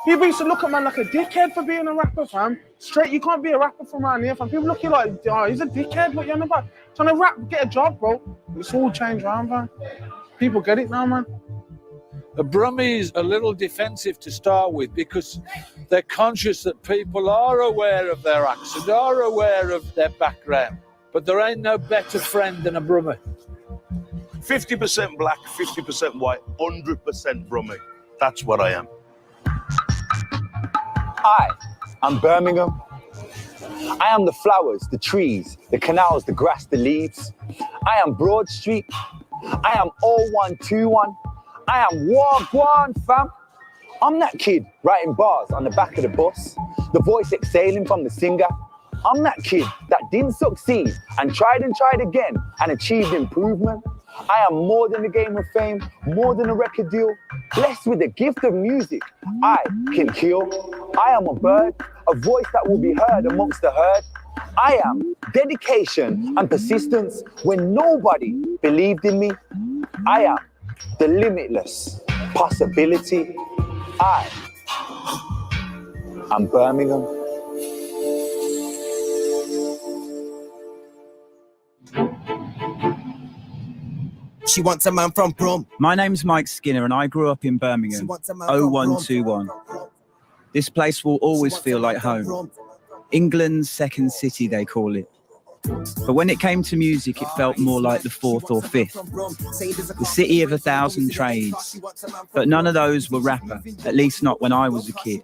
People used to look at man like a dickhead for being a rapper, fam. Straight, you can't be a rapper from around here, fam. People look at you like, oh, he's a dickhead. What you on about? Trying to rap, get a job, bro. It's all changed around, fam. People get it now, man. The Brummies are a little defensive to start with because they're conscious that people are aware of their accent, are aware of their background. But there ain't no better friend than a Brummie. 50% black, 50% white, 100% Brummie. That's what I am. Hi, I'm Birmingham. I am the flowers, the trees, the canals, the grass, the leaves. I am Broad Street. I am 0121. I am Wagwan, fam. I'm that kid writing bars on the back of the bus, the voice exhaling from the singer. I'm that kid that didn't succeed and tried again and achieved improvement. I am more than a game of fame, more than a record deal. Blessed with the gift of music, I can heal. I am a bird, a voice that will be heard amongst the herd. I am dedication and persistence when nobody believed in me. I am the limitless possibility. I am Birmingham. She wants a man from Brum. My name's Mike Skinner and I grew up in Birmingham, 0121. This place will always feel like home. England's second city, they call it. But when it came to music, it felt more like the fourth or fifth. The city of 1,000 trades. But none of those were rapper, at least not when I was a kid.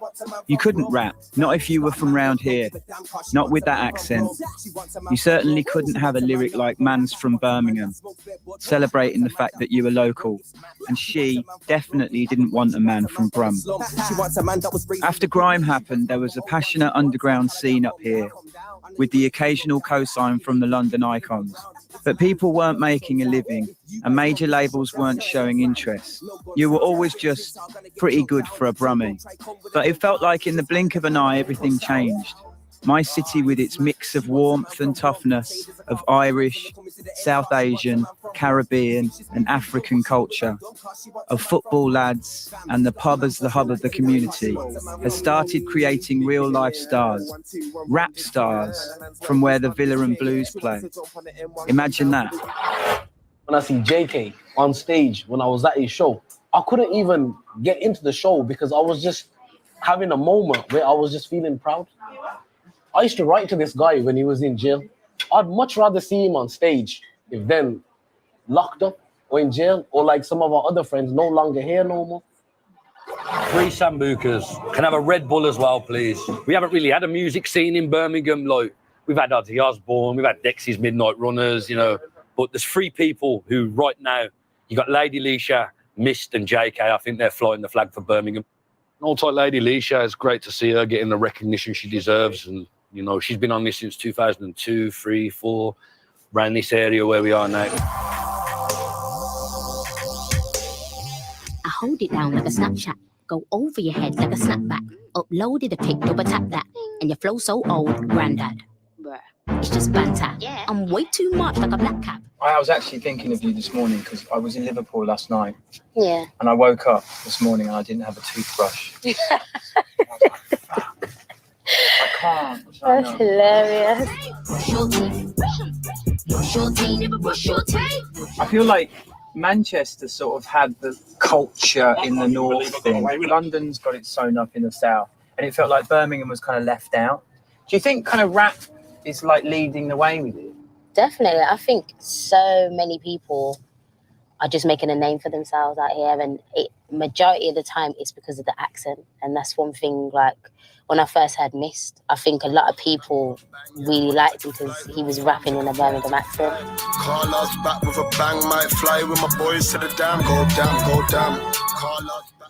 You couldn't rap, not if you were from round here, not with that accent. You certainly couldn't have a lyric like Man's from Birmingham, celebrating the fact that you were local. And she definitely didn't want a man from Brum. After grime happened, there was a passionate underground scene up here, with the occasional cosign from the London icons. But people weren't making a living, and major labels weren't showing interest. You were always just pretty good for a Brummie. But it felt like in the blink of an eye, everything changed. My city with its mix of warmth and toughness, of Irish, South Asian, Caribbean and African culture, of football lads and the pub as the hub of the community, has started creating real life stars, rap stars, from where the Villa and Blues play. Imagine that. When I see Jaykae on stage, when I was at his show, I couldn't even get into the show because I was just having a moment where I was just feeling proud. I used to write to this guy when he was in jail. I'd much rather see him on stage if then locked up or in jail, or like some of our other friends no longer here no more. 3 Sambucas. Can I have a Red Bull as well, please? We haven't really had a music scene in Birmingham. Like, we've had Ozzy Osbourne, we've had Dexy's Midnight Runners, you know. But there's 3 people who right now, you got Lady Leshurr, Mist and Jaykae. I think they're flying the flag for Birmingham. All tight Lady Leshurr, it's great to see her getting the recognition she deserves. And, you know, she's been on this since 2002, 3, 4, around this area where we are now. I hold it down like a Snapchat, go over your head like a snapback, uploaded a pic, double tap that, and your flow so old, granddad. Bruh, it's just banter. Yeah. I'm way too much like a black cap. I was actually thinking of you this morning because I was in Liverpool last night. Yeah. And I woke up this morning and I didn't have a toothbrush. I was like, fuck. I can't. That's hilarious. I feel like Manchester sort of had the culture in the north thing. London's got it sewn up in the south. And it felt like Birmingham was kind of left out. Do you think kind of rap is like leading the way with it? Definitely. I think so many people are just making a name for themselves out here. And majority of the time it's because of the accent. And that's one thing, like, when I first heard Mist, I think a lot of people really liked him because he was rapping in a Birmingham accent. Carlos back with a bang, might fly with my boys to the dam, go down, go down.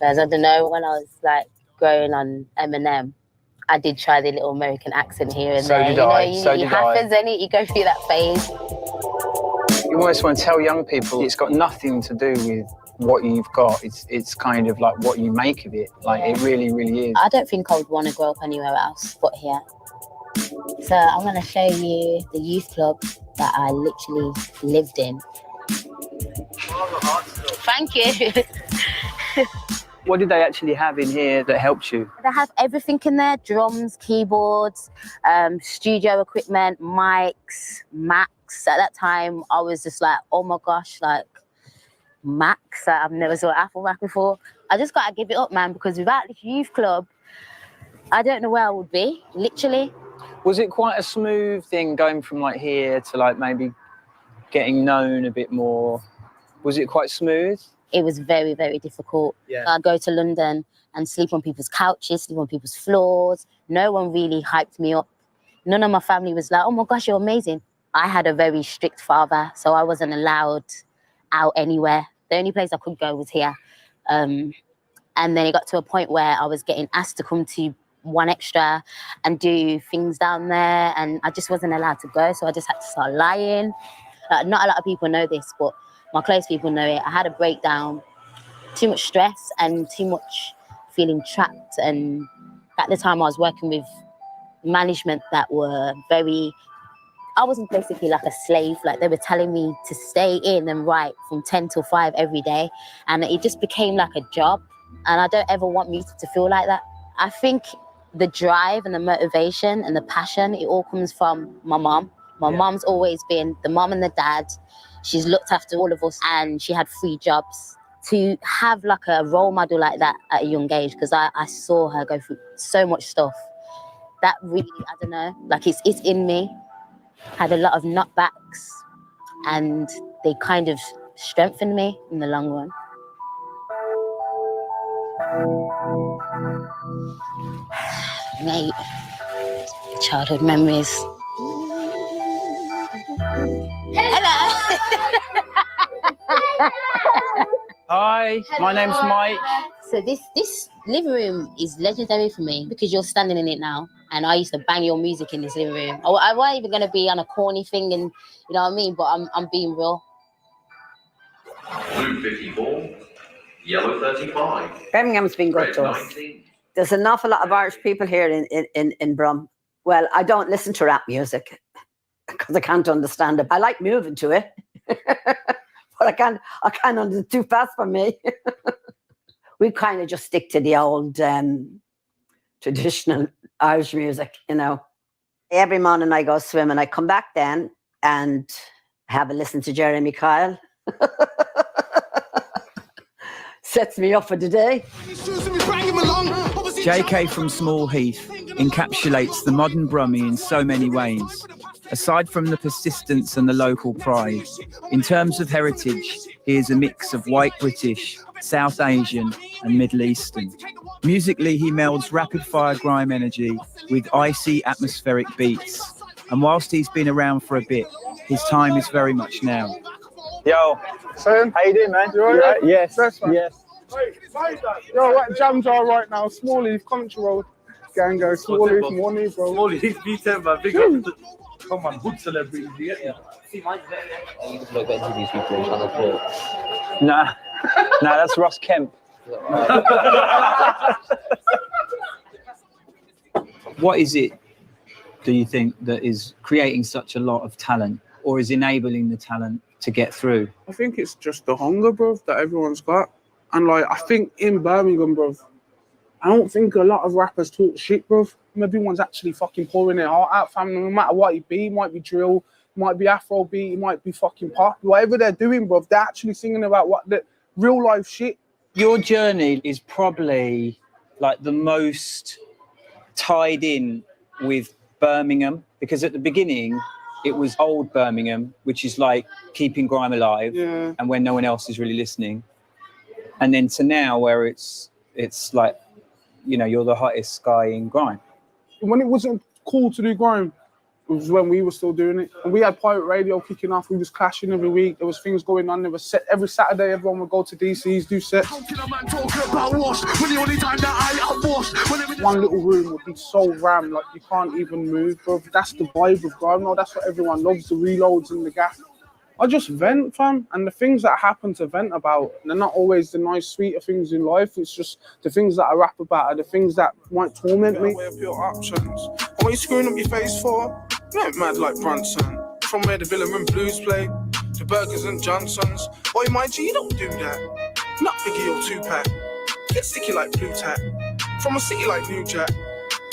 Whereas I don't know, when I was like growing on Eminem, I did try the little American accent here and there. It happens, and you go through that phase. You almost want to tell young people it's got nothing to do with what you've got. It's kind of like what you make of it. Like, it really, really is. I don't think I would want to grow up anywhere else but here. So I'm going to show you the youth club that I literally lived in. Thank you. What did they actually have in here that helped you? They have everything in there: drums, keyboards, studio equipment, mics, Macs. At that time, I was just like, oh my gosh, like Macs. I've never saw an Apple Mac before. I just gotta give it up, man, because without this youth club, I don't know where I would be, literally. Was it quite a smooth thing going from like here to like maybe getting known a bit more? Was it quite smooth? It was very, very difficult. Yeah. I'd go to London and sleep on people's couches, sleep on people's floors. No one really hyped me up. None of my family was like, oh my gosh, you're amazing. I had a very strict father, so I wasn't allowed out anywhere. The only place I could go was here. And then it got to a point where I was getting asked to come to One Extra and do things down there, and I just wasn't allowed to go, so I just had to start lying. Not a lot of people know this, but my close people know it. I had a breakdown, too much stress and too much feeling trapped. And at the time I was working with management that were I wasn't basically like a slave. Like they were telling me to stay in and write from 10 till 5 every day. And it just became like a job. And I don't ever want music to feel like that. I think the drive and the motivation and the passion, it all comes from my mom. My mom's always been the mom and the dad. She's looked after all of us, and she had 3 jobs. To have like a role model like that at a young age, because I saw her go through so much stuff. That really, I don't know, like it's in me. Had a lot of knockbacks, and they kind of strengthened me in the long run. Mate, childhood memories. Hello. Hi, my name's Mike. So this living room is legendary for me because you're standing in it now, and I used to bang your music in this living room. I wasn't even gonna be on a corny thing, and you know what I mean. But I'm being real. Blue 54, yellow 35. Birmingham's been good to us. 19. There's an awful lot of Irish people here in Brum. Well, I don't listen to rap music because I can't understand it. I like moving to it, but I can't it's too fast for me. We kind of just stick to the old traditional Irish music, you know. Every morning I go swimming. I come back then and have a listen to Jeremy Kyle. Sets me up for the day. Jaykae from Small Heath encapsulates the modern Brummie in so many ways. Aside from the persistence and the local pride, in terms of heritage, he is a mix of white British, South Asian and Middle Eastern. Musically, he melds rapid-fire grime energy with icy atmospheric beats. And whilst he's been around for a bit, his time is very much now. Yo, Sam, how you doing, man? You all right? Yes, yes. Yo, what jams are right now? Small Heath, Country Road. Gang go, Small Heath, Money, bro. Small Heath, B10, man. Big up. Come on, good celebrities, you get me? Nah, that's Ross Kemp. What is it, do you think, that is creating such a lot of talent, or is enabling the talent to get through? I think it's just the hunger, bro, that everyone's got. And like, I think in Birmingham, bro, I don't think a lot of rappers talk shit, bro. Everyone's actually fucking pouring their heart out, fam. No matter what it be, it might be drill, it might be Afro beat, it might be fucking pop. Whatever they're doing, bro, they're actually singing about what the real life shit. Your journey is probably like the most tied in with Birmingham, because at the beginning, it was old Birmingham, which is like keeping grime alive, and when no one else is really listening. And then to now, where it's like, you know, you're the hottest guy in grime. When it wasn't cool to do grime, it was when we were still doing it. And we had pirate radio kicking off. We was clashing every week. There was things going on. There was set every Saturday. Everyone would go to DC's, do sets. One little room would be so rammed, like you can't even move, bro. That's the vibe of grime. No, that's what everyone loves, the reloads and the gas. I just vent, fam, and the things that I happen to vent about, they're not always the nice, sweeter things in life. It's just the things that I rap about are the things that might torment me. Your options. And what you screwing up your face for? You ain't mad like Brunson. From where the Villa and Blues play, to Burgers and Johnson's. Boy, mind you don't do that. Not Biggie or Tupac. Get sticky like blue tack. From a city like New Jack.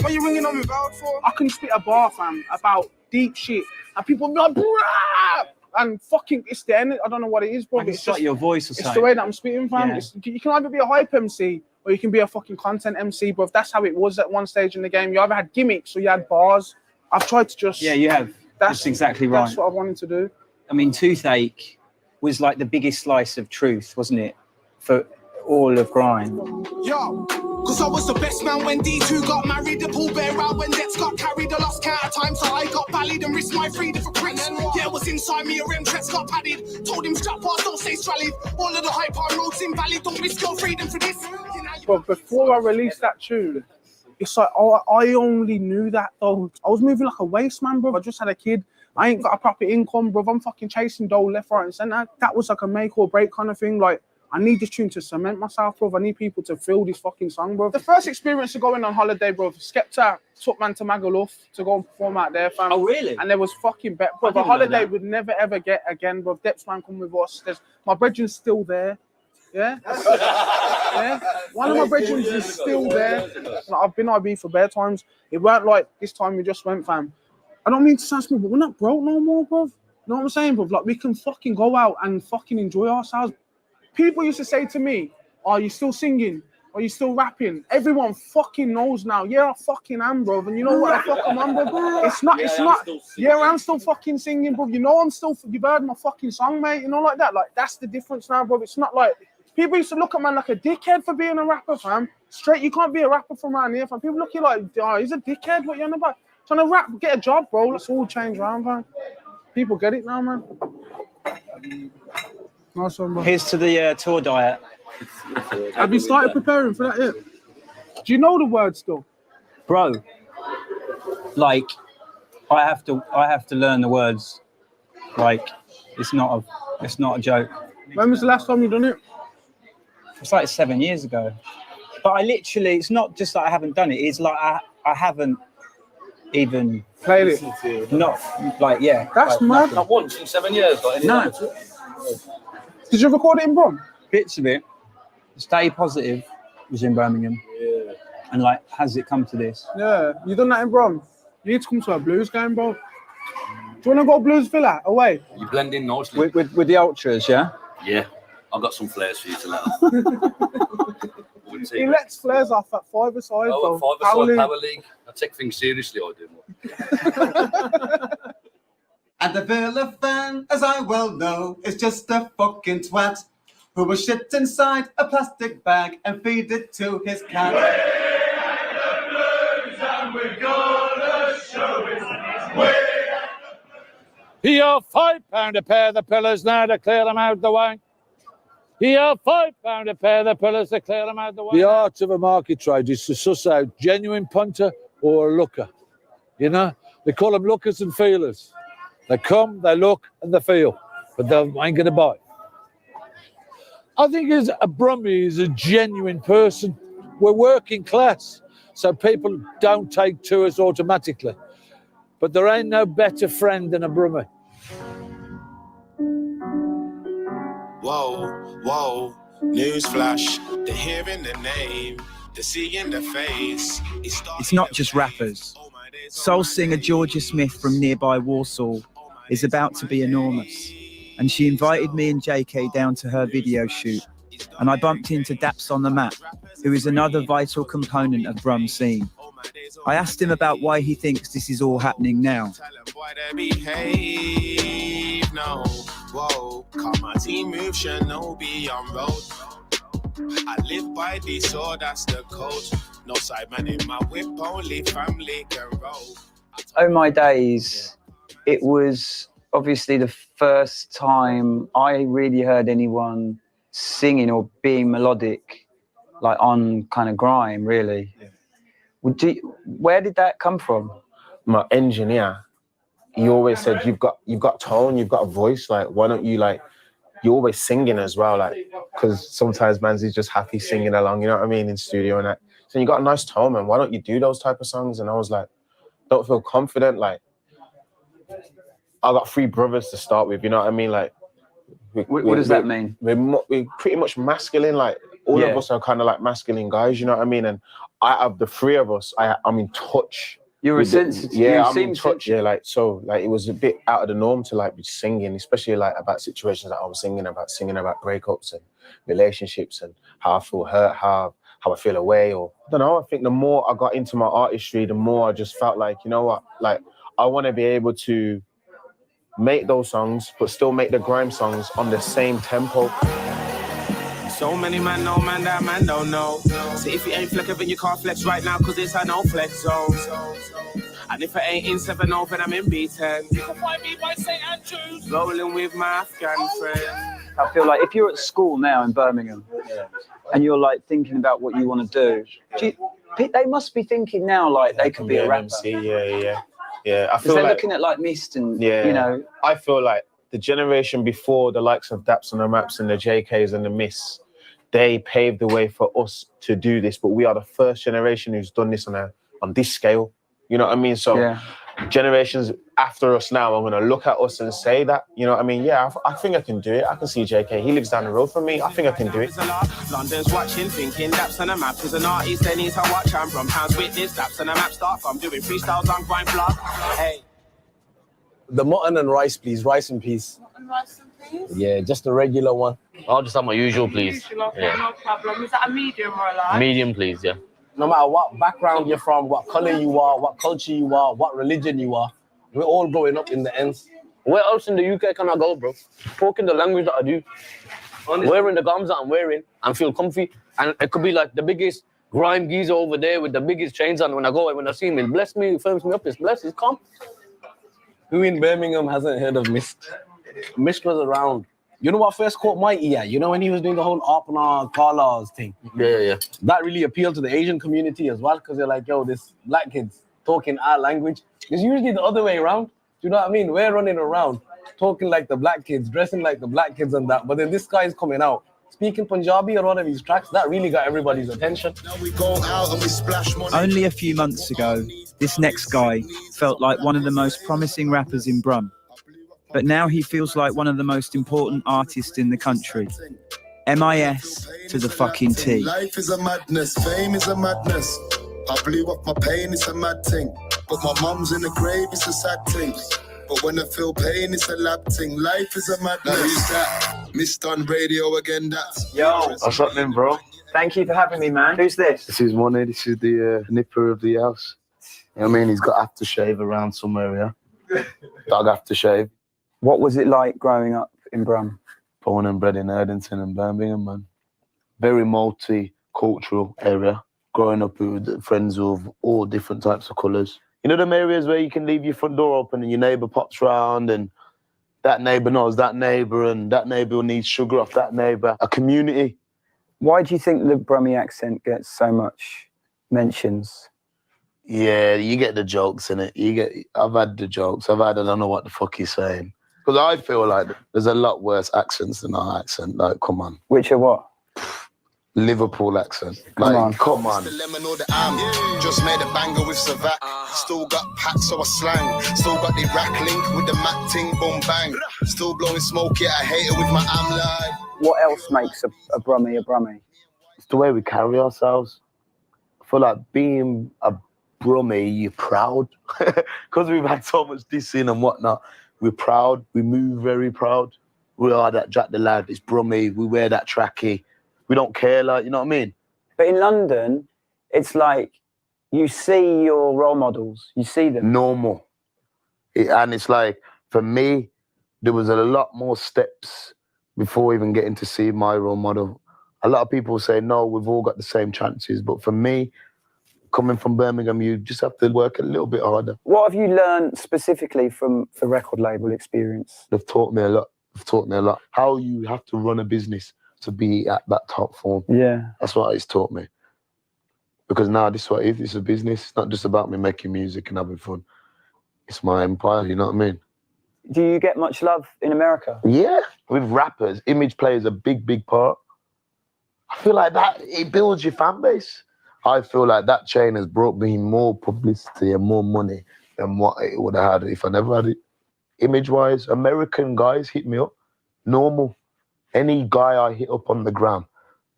What you ringing on me vowed for? I can spit a bar, fam, about deep shit, and people be like, bruh! And fucking, it's the end. I don't know what it is, bro. It's like your voice or It's something. the way that I'm spitting, fam. Yeah. You can either be a hype MC or you can be a fucking content MC, bro. That's how it was at one stage in the game. You either had gimmicks or you had bars. I've tried to just... Yeah, you have. That's exactly right. That's what I wanted to do. I mean, Toothache was like the biggest slice of truth, wasn't it? For all of grime. Yo, cause I was the best man when D2 got married. The pool bear out when debts got carried. I lost count of time, so I got valid and risked my freedom for Chris. Yeah, it was inside me, a rim threats got padded. Told him strap past, don't stay strallied. All of the hype on roads invalid, don't risk your freedom for this. But before I released that tune, it's like, I only knew that though. I was moving like a waste man, bro. I just had a kid. I ain't got a proper income, bro. I'm fucking chasing dough left, right, and centre. That was like a make or break kind of thing. Like, I need this tune to cement myself, bro. I need people to feel this fucking song, bro. The first experience of going on holiday, bro, Skepta took man to Magaluf to go and perform out there, fam. Oh, really? And there was fucking bet, bro. The holiday would never ever get again, bro. Depz man come with us. My brethren's still there. Yeah? Yeah? One of my brethren is still there. Like, I've been IB for bare times. It weren't like this time we just went, fam. I don't mean to sound small, but we're not broke no more, bro. You know what I'm saying, bro? Like, we can fucking go out and fucking enjoy ourselves. People used to say to me, are you still singing? Are you still rapping? Everyone fucking knows now. Yeah, I fucking am, bro. And you know what the fuck I'm on, bro? It's not. Yeah, I'm still fucking singing, bro. You know you've heard my fucking song, mate. You know, like that. Like, that's the difference now, bro. It's not like, people used to look at man like a dickhead for being a rapper, fam. Straight, you can't be a rapper from around here, fam. People look at you like, oh, he's a dickhead. What you on about? Trying to rap, get a job, bro. Let's all change around, fam. People get it now, man. Nice one, bro. Here's to the tour diet. Have you started preparing for that yet? Do you know the words still? Bro, like, I have to learn the words. Like, it's not a joke. When was the last time you done it? It's like 7 years ago. But I literally, it's not just that I haven't done it, it's like I haven't even played it. Not like, yeah. That's like, mad. Nothing. Not once in 7 years. Like, No. Did you record it in Brom? Bits of it. Stay Positive was in Birmingham. Yeah. And like, has it come to this? Yeah, you done that in Brom. You need to come to a blues game, bro. Do you want to go Blues Villa away? You blend in nicely. With the ultras, yeah? Yeah. I've got some flares for you to let. He lets flares off at five-a-side, Oh, bro. five-a-side power league. I take things seriously, I do. And the Villa fan, as I well know, is just a fucking twat who will shit inside a plastic bag and feed it to his cat. He owe £5 a pair, the pillars now to clear them out the way. He owe £5 a pair, the pillars to clear them out the way. The art of a market trade is to suss out genuine punter or a looker. You know, they call them lookers and feelers. They come, they look, and they feel, but they ain't going to buy. I think as a Brummie is a genuine person. We're working class, so people don't take to us automatically. But there ain't no better friend than a Brummie. Whoa, whoa, newsflash. They're hearing the name, they're seeing the face. It's not just rappers. Soul singer Georgia Smith from nearby Warsaw is about to be enormous. And she invited me and Jaykae down to her video shoot. And I bumped into Dapz on the map, who is another vital component of Brum scene. I asked him about why he thinks this is all happening now. No, whoa, call my team move, Shinobi on road. I live by the sword, that's the code. No side man in my whip, only family can roll. Oh my days, it was obviously the first time I really heard anyone singing or being melodic, like on kind of grime, really. Yeah. Where did that come from? My engineer, he always said, you've got tone, you've got a voice, like, why don't you, like, you're always singing as well, like, because sometimes man's is just happy singing along, you know what I mean, in studio and that. So you got a nice tone, man, why don't you do those type of songs? And I was like, don't feel confident, like, I got 3 brothers to start with, you know what I mean, like. What does that mean? We're pretty much masculine, like, All of us are kind of like masculine guys, you know what I mean? And out of the three of us, I'm in touch. You're a sensitive. Yeah, I'm in touch. Yeah, like, so, like, it was a bit out of the norm to, like, be singing, especially, like, about situations that I was singing about breakups and relationships and how I feel hurt, how I feel away, or, I don't know, I think the more I got into my artistry, the more I just felt like, you know what, like, I want to be able to make those songs, but still make the grime songs on the same tempo. So many man know, man, that man don't know. See, if you ain't flex, then you can't flex right now, cause it's a no flex zone. And if it ain't in 7-0, then I'm in B10. You can find me by St. Andrews. Rolling with my Afghan friend. I feel like if you're at school now in Birmingham and you're like thinking about what you want to do, they must be thinking now like they could be a rapper. Yeah. I feel they're like looking at like Mist and, you know. I feel like the generation before the likes of Dapz and the Maps and the Jaykaes and the Mists, they paved the way for us to do this, but we are the first generation who's done this on this scale. You know what I mean? So generations after us now are going to look at us and say that, you know what I mean? Yeah, I think I can do it. I can see Jaykae. He lives down the road from me. I think I can do it. London's watching, thinking Dapz and the Map is an artist. They need to watch. I'm from Pounds Witness. Dapz and the Map start from doing freestyles on Grime Vlog. Hey. The mutton and rice, please. Rice and peas. Mutton, rice and peas? Yeah, just the regular one. I'll just have my usual, please. Okay, no problem. Is that a medium or a large? Medium, please, yeah. No matter what background you're from, what color you are, what culture you are, what religion you are, we're all growing up in the ends. Where else in the UK can I go, bro? Talking the language that I do, wearing the garments that I'm wearing, and feel comfy. And it could be like the biggest grime geezer over there with the biggest chains on. When I see him, he'll bless me, he firms me up, he's blessed, he's calm. Who in Birmingham hasn't heard of Mist? Mist was around. You know what first caught my ear? You know when he was doing the whole Arpana Carla's thing? Yeah. That really appealed to the Asian community as well, because they're like, yo, this black kid's talking our language. It's usually the other way around. Do you know what I mean? We're running around talking like the black kids, dressing like the black kids and that. But then this guy's coming out, speaking Punjabi on one of his tracks. That really got everybody's attention. Now we go out and we splash money. Only a few months ago, this next guy felt like one of the most promising rappers in Brum. But now he feels like one of the most important artists in the country. MIS to the fucking T. Life is a madness, fame is a madness. I blew up my pain, it's a mad thing. But my mum's in the grave, it's a sad thing. But when I feel pain, it's a lab thing. Life is a madness. Now who's that? Missed on radio again, that's... Yo. What's happening, bro? Thank you for having me, man. Who's this? This is Money. This is the nipper of the house. You know what I mean? He's got aftershave around somewhere, yeah? Dog aftershave. What was it like growing up in Brum? Born and bred in Erdington and Birmingham, man. Very multicultural area. Growing up with friends of all different types of colours. You know them areas where you can leave your front door open and your neighbour pops round and that neighbour knows that neighbour and that neighbour needs sugar off that neighbour. A community. Why do you think the Brummie accent gets so much mentions? Yeah, you get the jokes in it. I've had the jokes. I don't know what the fuck he's saying. Because I feel like there's a lot worse accents than our accent. Like, come on. Which are what? Liverpool accent. Come on. Come on. The lemon or the am. Just made a banger with Savat. Still got packs, so I slang. Still got the rack link with the mat ting, boom bang. Still blowing smoke, yeah, I hate it with my am live. What else makes a Brummie a Brummie? It's the way we carry ourselves. I feel like being a Brummie, you're proud. Because we've had so much dissing and whatnot. We're proud. We move very proud. We are that Jack the Lad. It's Brummie. We wear that trackie. We don't care, like, you know what I mean? But in London, it's like you see your role models. You see them. Normal. And it's like, for me, there was a lot more steps before even getting to see my role model. A lot of people say, no, we've all got the same chances. But for me, coming from Birmingham, you just have to work a little bit harder. What have you learned specifically from the record label experience? They've taught me a lot. How you have to run a business to be at that top form. Yeah. That's what it's taught me. Because now this is what it is. It's a business. It's not just about me making music and having fun. It's my empire, you know what I mean? Do you get much love in America? Yeah. With rappers, image plays a big, big part. I feel like that, it builds your fan base. I feel like that chain has brought me more publicity and more money than what it would have had if I never had it. Image-wise, American guys hit me up. Normal. Any guy I hit up on the gram,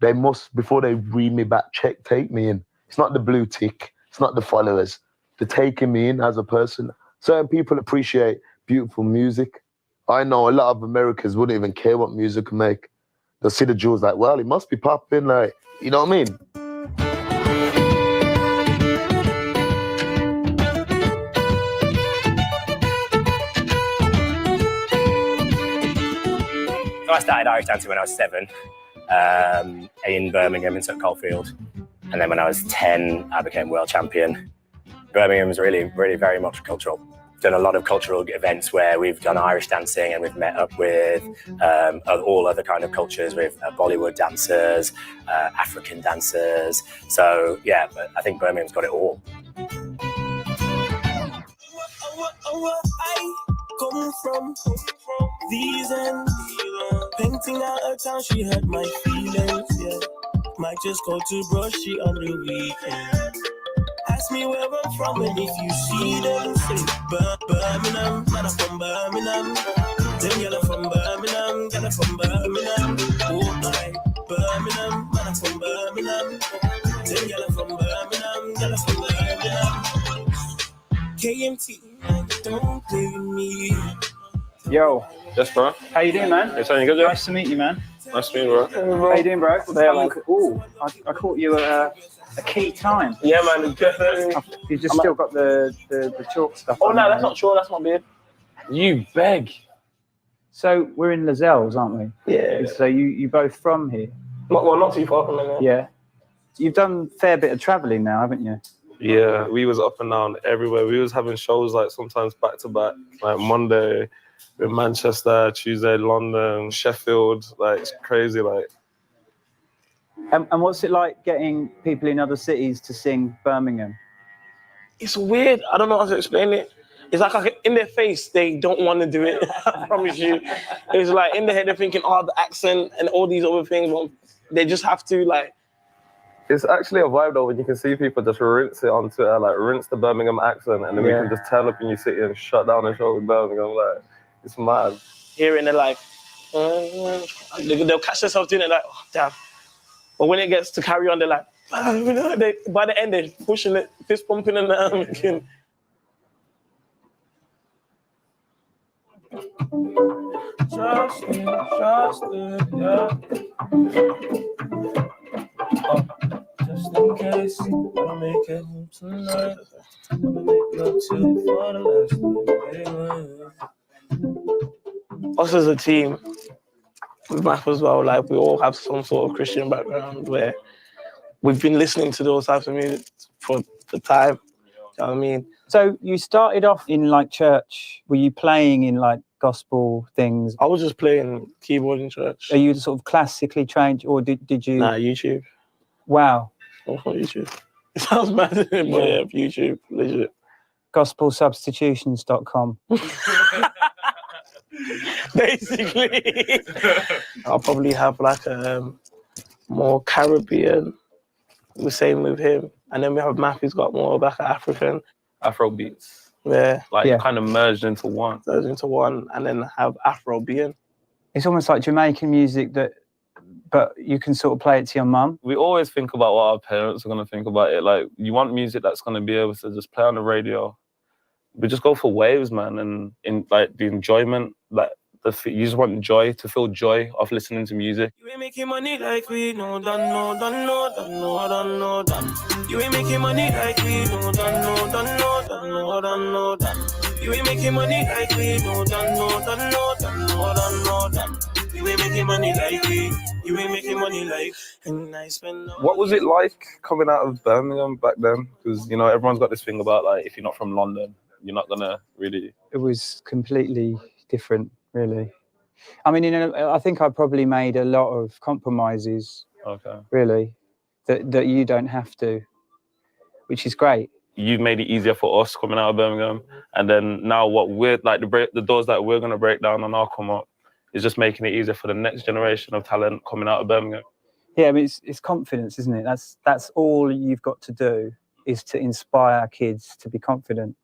they must, before they read me back, take me in. It's not the blue tick. It's not the followers. They're taking me in as a person. Certain people appreciate beautiful music. I know a lot of Americans wouldn't even care what music I make. They'll see the jewels like, well, it must be popping, like, you know what I mean? So I started Irish dancing when I was 7 in Birmingham in St Coldfield. And then when I was 10, I became world champion. Birmingham is really, really very much cultural. Done a lot of cultural events where we've done Irish dancing and we've met up with all other kind of cultures, with Bollywood dancers, African dancers. So yeah, but I think Birmingham's got it all. I come from these ends, painting out a town, she hurt my feelings, yeah. Might just go to Brushy on the weekend. Ask me where I'm from, and if you see them, say Birmingham, man, I'm from Birmingham. Them y'all are from Birmingham, y'all are from Birmingham. Oh my, Birmingham, man, I'm from Birmingham. Them y'all are from Birmingham, y'all are from Birmingham. KMT, don't play with me. Yo. Yes, bro. How you doing, man? It's only good, yeah? Nice to meet you, man. Nice to meet you, bro. How you doing, bro? They're like, I caught you at a key time. Yeah, man. Definitely. You've just still got the chalk stuff. Oh, on no, there, that's not chalk. That's my beard. You beg. So we're in Lozells, aren't we? Yeah. So you both from here? Not too far from there. Yeah. You've done a fair bit of travelling now, haven't you? Yeah, we was up and down everywhere. We was having shows like sometimes back to back, like Monday in Manchester, Tuesday London, Sheffield. Like it's crazy. Like, and what's it like getting people in other cities to sing Birmingham? It's weird. I don't know how to explain it. It's like in their face, they don't want to do it. I promise you. It's like in their head, they're thinking, oh, the accent and all these other things. But they just have to like. it's actually a vibe though when you can see people just rinse it on Twitter, like rinse the Birmingham accent, and then we can just turn up in your city and shut down the show with Birmingham. Like, it's mad. Hearing it like, they'll catch themselves doing it like, oh, damn. But when it gets to carry on, they're like, by the end, they're pushing it, fist pumping and making. Trust me, yeah. Just in case, I'll make it home tonight. I'ma make love to you for the last time. Us as a team, with Math as well, like we all have some sort of Christian background where we've been listening to those types of music for the time. You know what I mean? So you started off in like church. Were you playing in like gospel things? I was just playing keyboard in church. Are you sort of classically trained, or did you? Nah, YouTube. Wow. Oh, YouTube. It sounds mad, but yeah, YouTube, legit. Gospelsubstitutions.com. Basically. I'll probably have like a more Caribbean, the same with him. And then we have Math, who's got more like African. Afro beats. Yeah. Like kind of merged into one. Merged into one, and then have Afrobeat. It's almost like Jamaican music but you can sort of play it to your mum. We always think about what our parents are going to think about it. Like, you want music that's going to be able to just play on the radio. We just go for waves, man, and in like the enjoyment, like you just want joy, to feel joy of listening to music. You ain't making money like we know, don't know. You ain't making money like we know, don't know. You ain't making money like we know, don't know. You ain't making money like we. You ain't making money like. And I spend. What was it like coming out of Birmingham back then? Because, you know, everyone's got this thing about, like, if you're not from London, you're not going to really... It was completely different, really. I mean, you know, I think I probably made a lot of compromises, really, that you don't have to, which is great. You've made it easier for us coming out of Birmingham. And then now what we're, like, the doors that we're going to break down on our come up is just making it easier for the next generation of talent coming out of Birmingham. Yeah, I mean, it's confidence, isn't it? That's all you've got to do, is to inspire kids to be confident.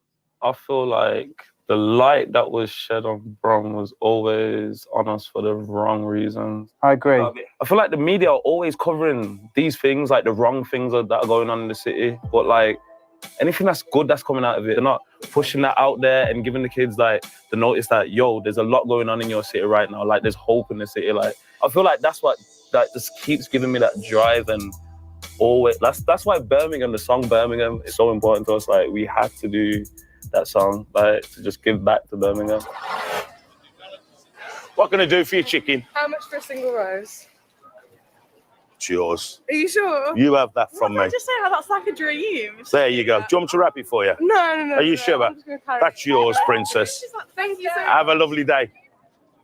I feel like The light that was shed on Brum was always on us for the wrong reasons. I agree. I feel like the media are always covering these things, like the wrong things that are going on in the city. But like anything that's good that's coming out of it, they're not pushing that out there and giving the kids like the notice that, yo, there's a lot going on in your city right now. Like there's hope in the city. Like I feel like that's what that just keeps giving me that drive and always. That's why Birmingham, the song Birmingham, is so important to us. Like we had to do that song, like to just give back to Birmingham. What can I do for you, chicken? How much for a single rose? It's yours. Are you sure? You have that from What did I me. just say how that's like a dream. There you go. Do you want me to wrap it for you? No. Are you sure? I'm just gonna carry That's it. yours, princess. Thank you so much. Have a lovely day.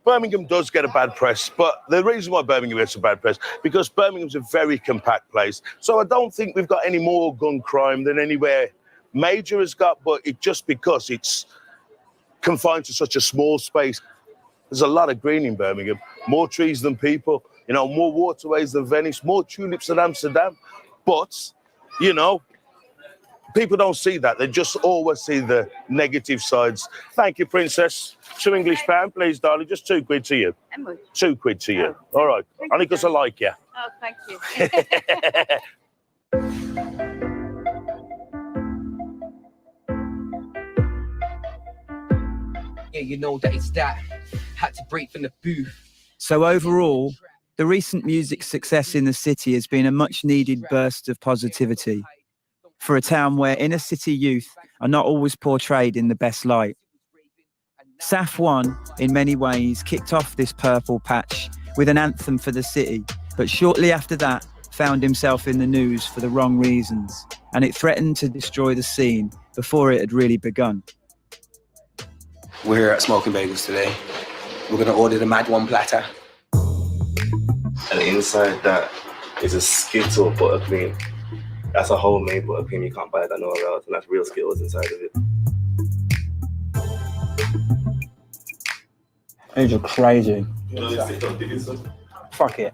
Birmingham does get a bad press, but the reason why Birmingham gets a bad press, because Birmingham's a very compact place. So I don't think we've got any more gun crime than anywhere major has got, but it's just because it's confined to such a small space. There's a lot of green in Birmingham, more trees than people, you know, more waterways than Venice, more tulips than Amsterdam. But, you know, people don't see that. They just always see the negative sides. Thank you, princess. £2 please, darling. Just £2 to you. £2 to you. All right. Only because I like you. Oh, thank you. Yeah, you know that it's that. Had to break from the booth. So overall, the recent music success in the city has been a much-needed burst of positivity for a town where inner city youth are not always portrayed in the best light. SafOne, in many ways, kicked off this purple patch with an anthem for the city, but shortly after that, found himself in the news for the wrong reasons, and it threatened to destroy the scene before it had really begun. We're here at Smoking Bagels today. We're gonna order the Mad One platter. And inside that is a Skittle buttercream. That's a homemade buttercream. You can't buy that nowhere else, and that's real Skittles inside of it. You're crazy. Fuck it.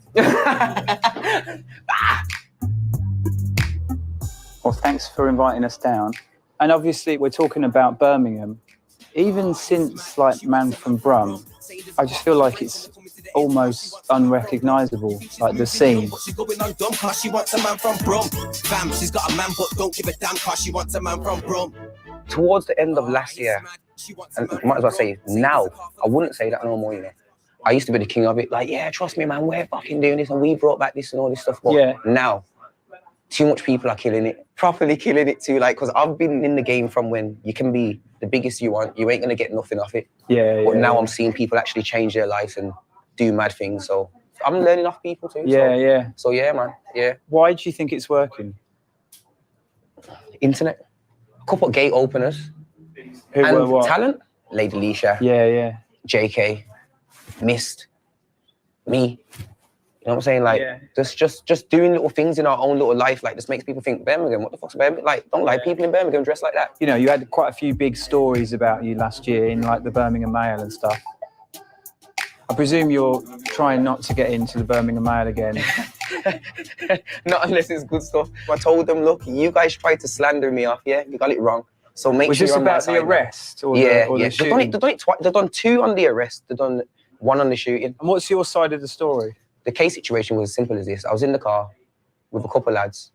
Well, thanks for inviting us down. And obviously, we're talking about Birmingham. Even since, like, Man from Brum, I just feel like it's almost unrecognisable, like the scene. She's going on dumb cause she wants a man from Brum. Fam, she's got a man but don't give a damn cause she wants a man from Brum. Towards the end of last year, and I might as well say now, I wouldn't say that no more, you know. I used to be the king of it, like, yeah, trust me, man, we're fucking doing this and we brought back this and all this stuff. But yeah. Now, too much people are killing it, properly killing it too. Like, because I've been in the game from when you can be the biggest you want, you ain't gonna get nothing off it. Yeah. But now I'm seeing people actually change their lives and do mad things. So I'm learning off people too. Yeah. So yeah, man, yeah. Why do you think it's working? Internet. A couple of gate openers. Who and were what? Talent. Lady Leshurr. Yeah. Jaykae. Mist. Me. You know what I'm saying? Like, just doing little things in our own little life, like, just makes people think, Birmingham, what the fuck's Birmingham? Like, don't lie, people in Birmingham dress like that. You know, you had quite a few big stories about you last year in, like, the Birmingham Mail and stuff. I presume you're trying not to get into the Birmingham Mail again. Not unless it's good stuff. I told them, look, you guys tried to slander me off, yeah? You got it wrong. So make Was sure this you're on my about the side, arrest? Or yeah, the they've shooting? done it, they've done it twice. They've done 2 on the arrest. They've done 1 on the shooting. And what's your side of the story? The case situation was as simple as this. I was in the car with a couple lads.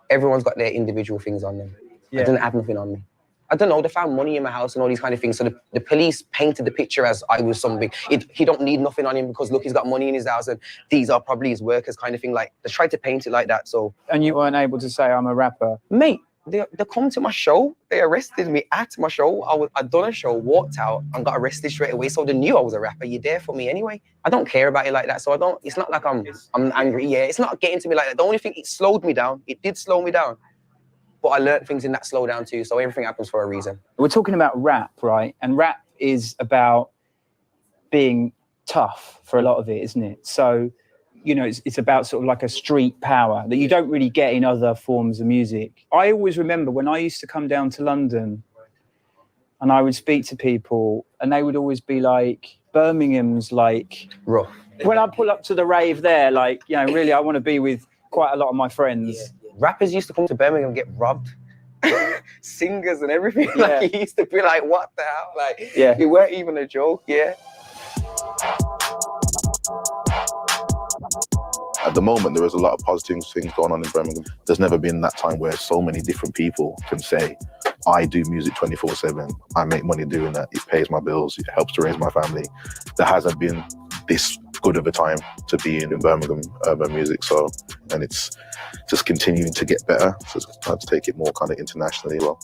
Everyone's got their individual things on them. Yeah. I didn't have nothing on me. I don't know, they found money in my house and all these kind of things. So the police painted the picture as I was something. He don't need nothing on him because, look, he's got money in his house and these are probably his workers kind of thing. Like, they tried to paint it like that, so. And you weren't able to say, I'm a rapper? Mate, they come to my show. They arrested me at my show. I'd done a show, walked out and got arrested straight away. So they knew I was a rapper. You're there for me anyway. I don't care about it like that. So it's not like I'm angry. Yeah, it's not getting to me like that. The only thing, it slowed me down. It did slow me down. But I learned things in that slowdown too. So everything happens for a reason. We're talking about rap, right? And rap is about being tough for a lot of it, isn't it? So, you know, it's about sort of like a street power that you don't really get in other forms of music. I always remember when I used to come down to London and I would speak to people and they would always be like, Birmingham's like... rough. When I pull up to the rave there, like, you know, really, I want to be with quite a lot of my friends. Rappers used to come to Birmingham and get robbed. singers and everything. Yeah. Like, he used to be like, what the hell? Like, Yeah. it weren't even a joke, yeah. At the moment, there is a lot of positive things going on in Birmingham. There's never been that time where so many different people can say, I do music 24/7. I make money doing that. It pays my bills. It helps to raise my family. There hasn't been this good of a time to be in Birmingham urban music. So, and it's just continuing to get better. So it's time to take it more kind of internationally well.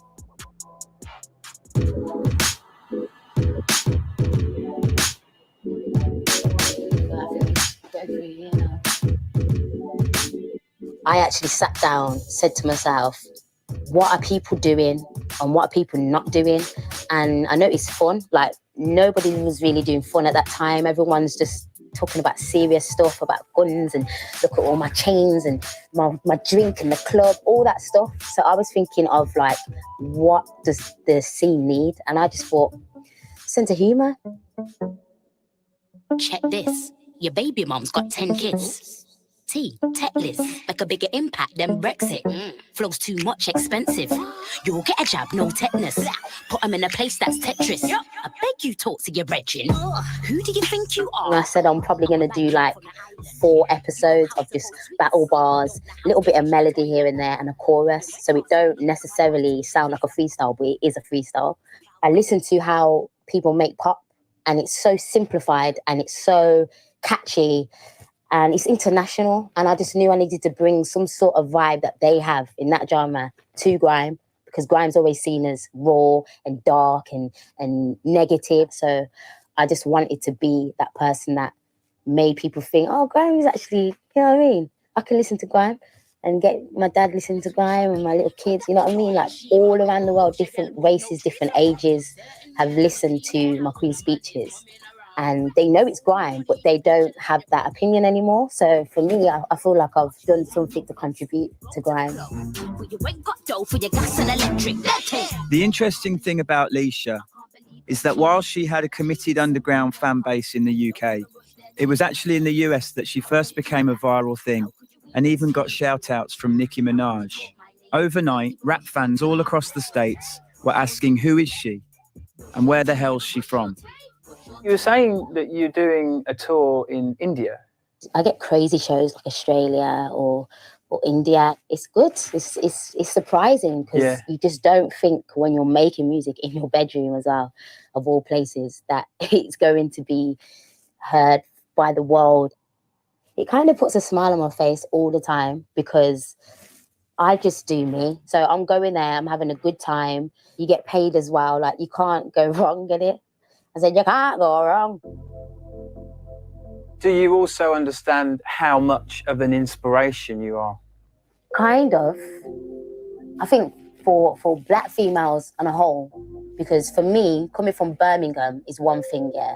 I actually sat down, said to myself, what are people doing and what are people not doing? And I noticed fun, like nobody was really doing fun at that time. Everyone's just talking about serious stuff, about guns and look at all my chains and my drink in the club, all that stuff. So I was thinking of like, what does the scene need? And I just thought, sense of humour. Check this. Your baby mom's got 10 kids. Tetless, like a bigger impact than Brexit. Flows too much expensive. You'll get a jab, no tetanus. Put them in a place that's Tetris. I beg you talk to your brethren. Who do you think you are? And I said I'm probably going to do like 4 episodes of just battle bars, a little bit of melody here and there and a chorus. So it don't necessarily sound like a freestyle, but it is a freestyle. I listen to how people make pop and it's so simplified and it's so catchy. And it's international, and I just knew I needed to bring some sort of vibe that they have in that genre to grime, because grime's always seen as raw and dark and negative. So I just wanted to be that person that made people think, oh, grime is actually, you know what I mean? I can listen to grime and get my dad listening to grime and my little kids, you know what I mean? Like all around the world, different races, different ages have listened to my Queen's speeches. And they know it's grime, but they don't have that opinion anymore. So for me, I feel like I've done something to contribute to grime. The interesting thing about Leshurr is that while she had a committed underground fan base in the UK, it was actually in the US that she first became a viral thing and even got shout-outs from Nicki Minaj. Overnight, rap fans all across the States were asking, who is she? And where the hell's she from? You were saying that you're doing a tour in India. I get crazy shows like Australia or India. It's good. It's surprising because you just don't think when you're making music in your bedroom as well, of all places, that it's going to be heard by the world. It kind of puts a smile on my face all the time because I just do me. So I'm going there, I'm having a good time. You get paid as well. Like you can't go wrong in it. I said, you can't go wrong. Do you also understand how much of an inspiration you are? Kind of. I think for black females on a whole, because for me, coming from Birmingham is one thing, yeah.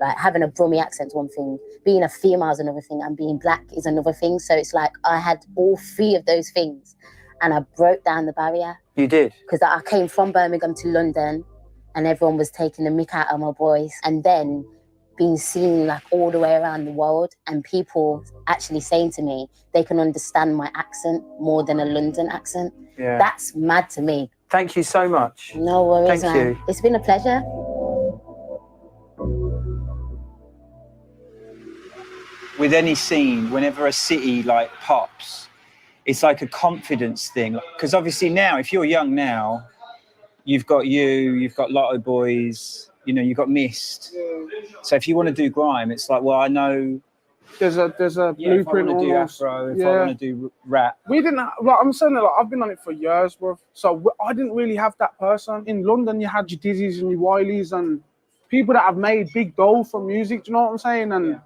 Like having a Brummie accent is one thing, being a female is another thing, and being black is another thing. So it's like I had all 3 of those things and I broke down the barrier. You did? Because I came from Birmingham to London and everyone was taking the mick out of my voice, and then being seen like all the way around the world and people actually saying to me they can understand my accent more than a London accent. Yeah. That's mad to me. Thank you so much. No worries, Thank man. you. It's been a pleasure. With any scene, whenever a city like pops, it's like a confidence thing. Because obviously now, if you're young now, you've got Lotto Boyzz, you know, you've got Mist. Yeah. So if you want to do grime, it's like, well, I know there's a blueprint. If I want to do almost. afro, if I want to do rap. We didn't. Like, I'm saying that, like, I've been on it for years, bro. So I didn't really have that person. In London, you had your Dizzies and your Wileys and people that have made big dough from music. Do you know what I'm saying?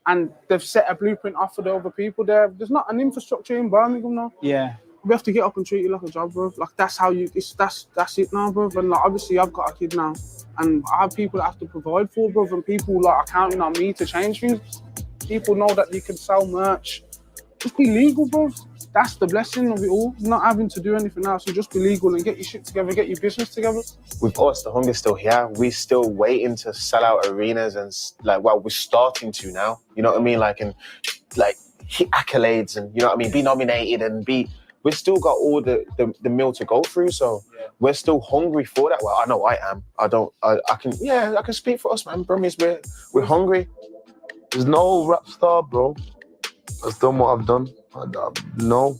And they've set a blueprint off for the other people there. There's not an infrastructure in Birmingham now. Yeah. We have to get up and treat it like a job, bro. Like that's how you. That's it now, bro. And like obviously, I've got a kid now, and I have people that have to provide for, bro. And people like are counting on me to change things. People know that you can sell merch. Just be legal, bro. That's the blessing of it all. Not having to do anything else. You just be legal and get your shit together, get your business together. With us, the hunger's still here. We're still waiting to sell out arenas and we're starting to now. You know what I mean? Like, and like hit accolades and, you know what I mean? Be nominated and be we've still got all the meal to go through. So we're still hungry for that. Well, I know I am. I can speak for us, man. Brummies, we're hungry. There's no rap star, bro, that's done what I've done. No,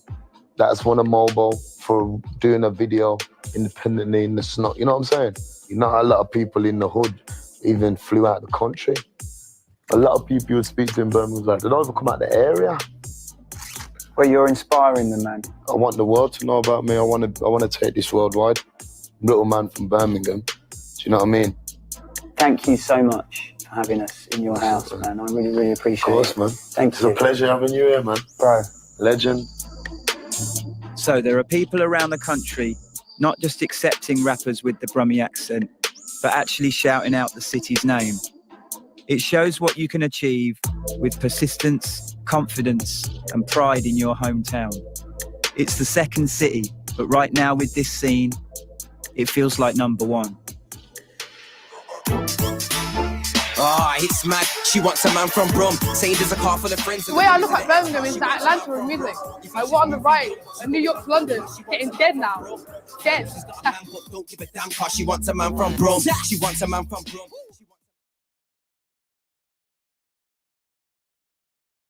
that's won a mobile for doing a video independently in the snow. You know what I'm saying? Not a lot of people in the hood even flew out the country. A lot of people you would speak to in Birmingham, like, they don't even come out the area. Well, you're inspiring them, man. I want the world to know about me. I want to take this worldwide. Little man from Birmingham. Do you know what I mean? Thank you so much for having us in your house, man. I really, really appreciate it. Of course, man. Thank you. It's a pleasure having you here, man. Bro. Legend. So there are people around the country not just accepting rappers with the Brummie accent, but actually shouting out the city's name. It shows what you can achieve with persistence, confidence, and pride in your hometown. It's the second city, but right now with this scene, it feels like number one. Oh, it's mad. She wants a man from Brum. Saying there's a car full of friends. The way I look at Birmingham is that Atlanta with music. Like what on the right, and New York to London, getting dead now. Dead. Don't give a damn car. She wants a man from Brum. She wants a man from Brum.